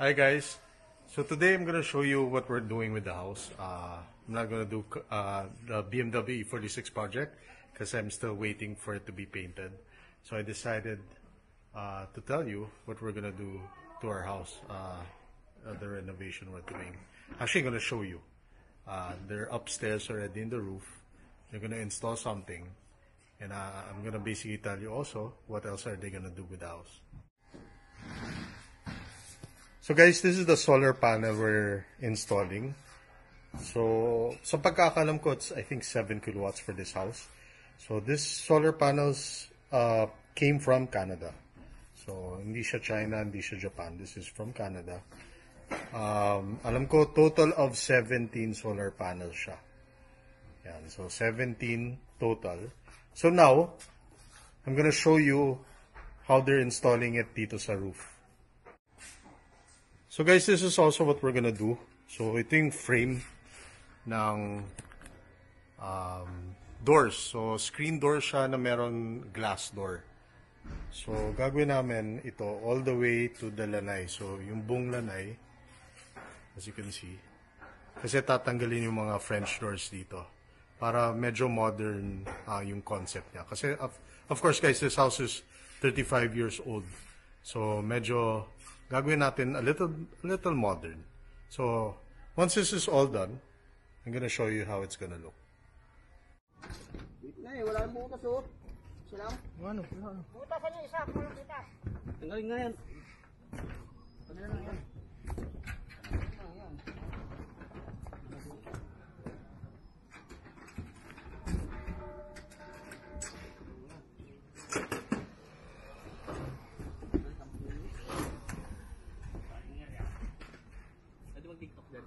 Hi guys, so today I'm gonna show you what we're doing with the house. I'm not gonna do the BMW E46 project because I'm still waiting for it to be painted. So I decided to tell you what we're gonna do to our house, the renovation we're doing. Actually, I'm gonna show you. They're upstairs already in the roof. They're gonna install something, and I'm gonna basically tell you also what else are they gonna do with the house. So guys, this is the solar panel we're installing. So sa pagkakalam ko, it's I think 7 kilowatts for this house. So this solar panels came from Canada. So hindi siya China, hindi siya Japan. This is from Canada. Alam ko total of 17 solar panels siya. Yan, so 17 total. So now I'm gonna show you how they're installing it dito sa roof. So guys, this is also what we're gonna do. So ito yung frame ng doors. So screen door siya na meron glass door. So gagawin namin ito all the way to the lanay. So yung buong lanay, as you can see. Kasi tatanggalin yung mga French doors dito. Para medyo modern yung concept niya. Kasi of course guys, this house is 35 years old. So medyo gagawin natin a little modern. So, once this is all done, I'm gonna show you how it's gonna look. Wala yung butas oh. Silang? Ano? Butasan niya isa, puro butas. Tanggalin nga yan. Ano na yan? TikTok din.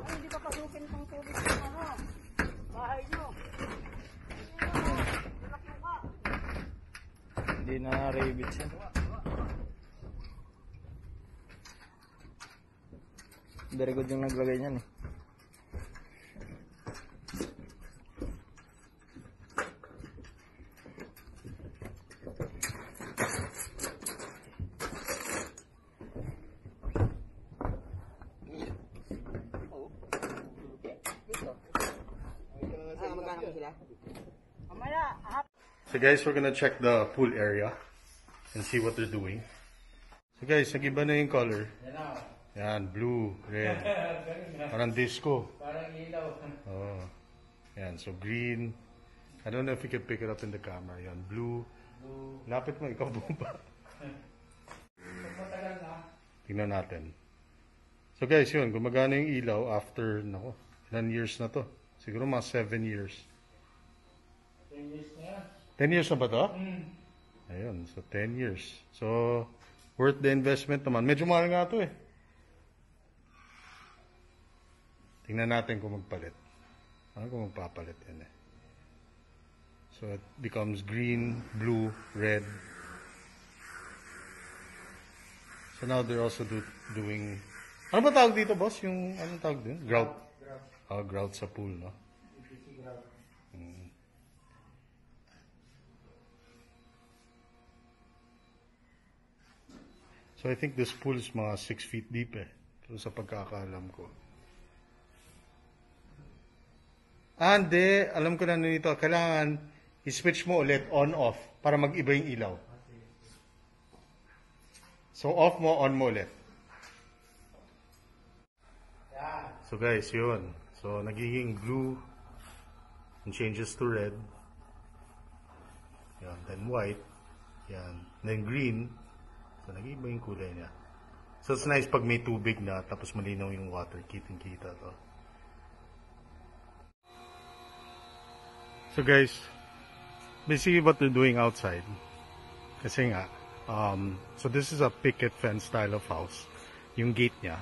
Ay, hindi pa pasukin pang tubig sa bahay nyo. Hindi na rabbit siya. Very good yung naglagay niyan eh. So guys, we're gonna check the pool area and see what they're doing. So guys, nag-iba na yung color. Yan, blue, red. Parang disco. Parang ilaw. Oh. Yan, so green. I don't know if you can pick it up in the camera. Yan, blue. Lapit mo, ikaw bumba. Tingnan natin. So guys, yun, gumagana yung ilaw after, nako, ilan years na to? Siguro mga 7 years. 10 years na yan. 10 years na ba to? Ayun, so 10 years. So, worth the investment naman. Medyo mahal nga to eh. Tingnan natin kung magpalit. Ano kung magpapalit yan eh. So, it becomes green, blue, red. So now they're also doing... Ano ba tawag dito, boss? Yung, anong tawag din? Grout. Grout sa pool, no? So I think this pool is mga 6 feet deep eh. So sa pagkakaalam ko. Hindi. Alam ko na nito. Kailangan i-switch mo ulit on-off para mag-iba yung ilaw. So off mo, on mo ulit. So guys, yun. So nagiging blue and changes to red. Yan. Then white. Yan. Then green. So, nag-iiba yung kulay niya. So, it's nice pag may tubig na, tapos malinaw yung water. Kitang-kita to. So, guys, basically what they're doing outside, kasi nga, so this is a picket fence style of house. Yung gate niya.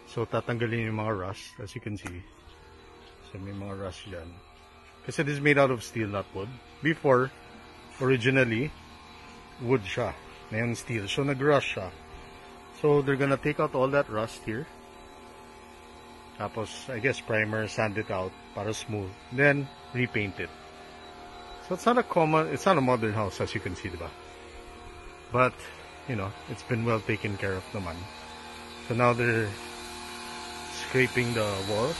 So, tatanggalin yung mga rust, as you can see. So, may mga rust dyan. Kasi this is made out of steel, not wood. Before, originally, wood siya. Ngayon steel. So nag-rust siya. So they're gonna take out all that rust here. Tapos, I guess primer, sand it out para smooth. Then, repaint it. So it's not a modern house as you can see, diba? But, you know, it's been well taken care of naman. So now they're scraping the walls.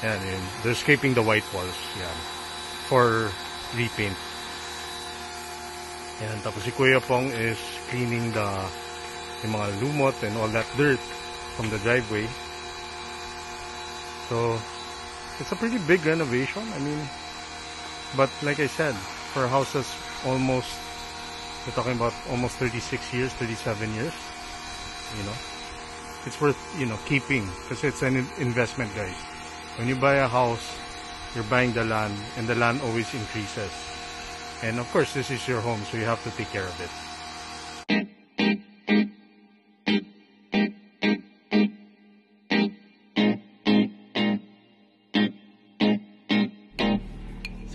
Yan, yun. They're scraping the white walls. Yan. For repaint. Yan. Tapos si Kuya Pong is cleaning yung mga lumot and all that dirt from the driveway. So, it's a pretty big renovation. I mean, but like I said, for a house that's almost, we're talking about almost 36 years, 37 years, you know, it's worth, you know, keeping because it's an investment, guys. When you buy a house, you're buying the land and the land always increases. And of course, this is your home, so you have to take care of it.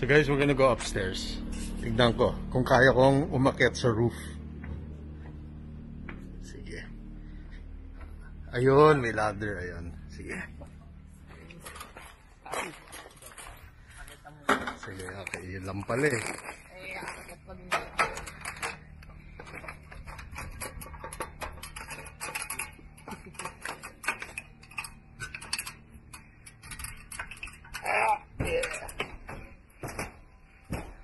So guys, we're gonna go upstairs. Tignan ko kung kaya kong umakyat sa roof. Sige. Ayun, may ladder. Ayun. Sige. Sige, okay. Yun lang pala eh.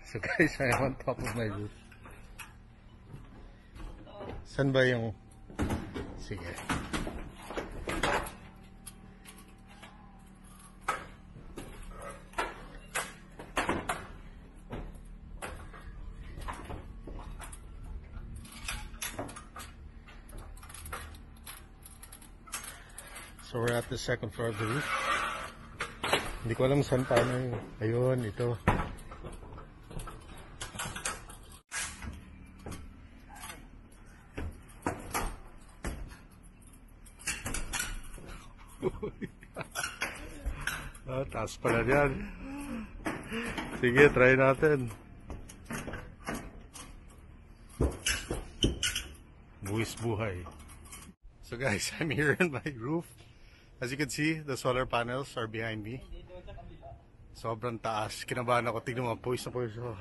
So guys, I am on top of my roof. Saan ba yung... Sige. So we're at the second floor of the roof. Hindi ko alam saan paano yung... Ayun, ito. Taas pala yan. Sige, try natin. Buwis buhay. So guys, I'm here in my roof. As you can see, the solar panels are behind me. Sobrang taas. Kinabahan ako. Tignan mo, pawis na pawis ako.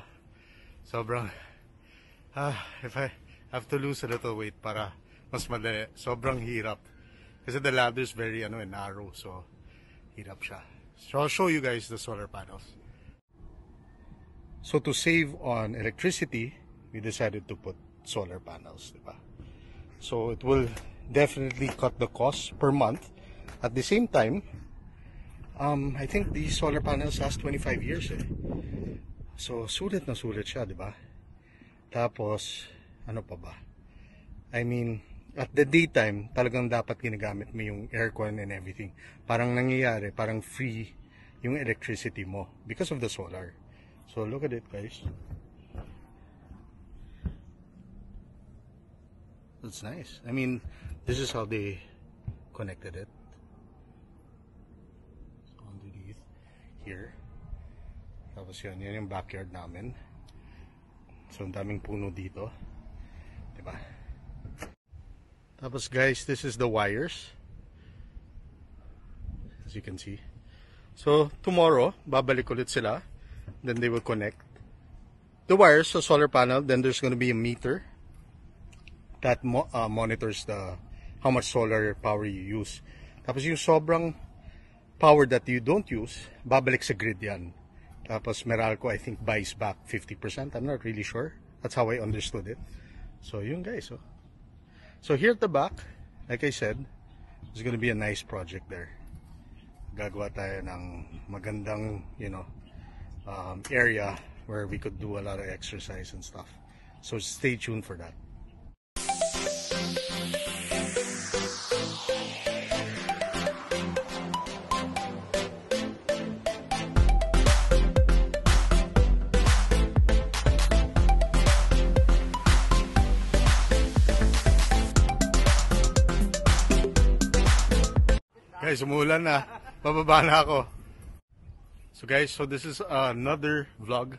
Sobrang... if I have to lose a little weight para mas madali. Sobrang hirap. Kasi the ladder is very narrow. So, hirap siya. So I'll show you guys the solar panels. So to save on electricity, we decided to put solar panels, diba? So it will definitely cut the cost per month. At the same time, I think these solar panels last 25 years eh. So sulit na sulit siya, diba? Tapos, ano pa ba? I mean, at the daytime, talagang dapat ginagamit mo yung aircon and everything. Parang nangyayari, parang free yung electricity mo because of the solar. So look at it, guys. That's nice. I mean, this is how they connected it. So underneath here. Tapos yun yung backyard namin. So ang daming puno dito. Diba? Tapos guys, this is the wires, as you can see. So tomorrow, babalik ulit sila. Then they will connect the wires sa solar panel. Then there's going to be a meter that monitors how much solar power you use. Tapos yung sobrang power that you don't use, babalik sa grid yan. Tapos Meralco, I think, buys back 50%. I'm not really sure. That's how I understood it. So yun guys. So here at the back, like I said, there's gonna be a nice project there. Gagawa tayo ng magandang, area where we could do a lot of exercise and stuff. So stay tuned for that. Guys, umulan na. Bababa na ako. So guys, this is another vlog,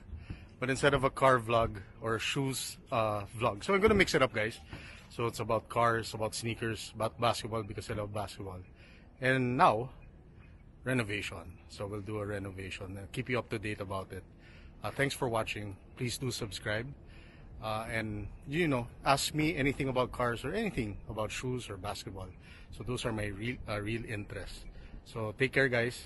but instead of a car vlog or shoes vlog. So I'm gonna mix it up, guys. So it's about cars, about sneakers, about basketball because I love basketball, And now, renovation. So we'll do a renovation and keep you up to date about it. Thanks for watching. Please do subscribe. And ask me anything about cars or anything about shoes or basketball. So those are my real interests. So take care, guys.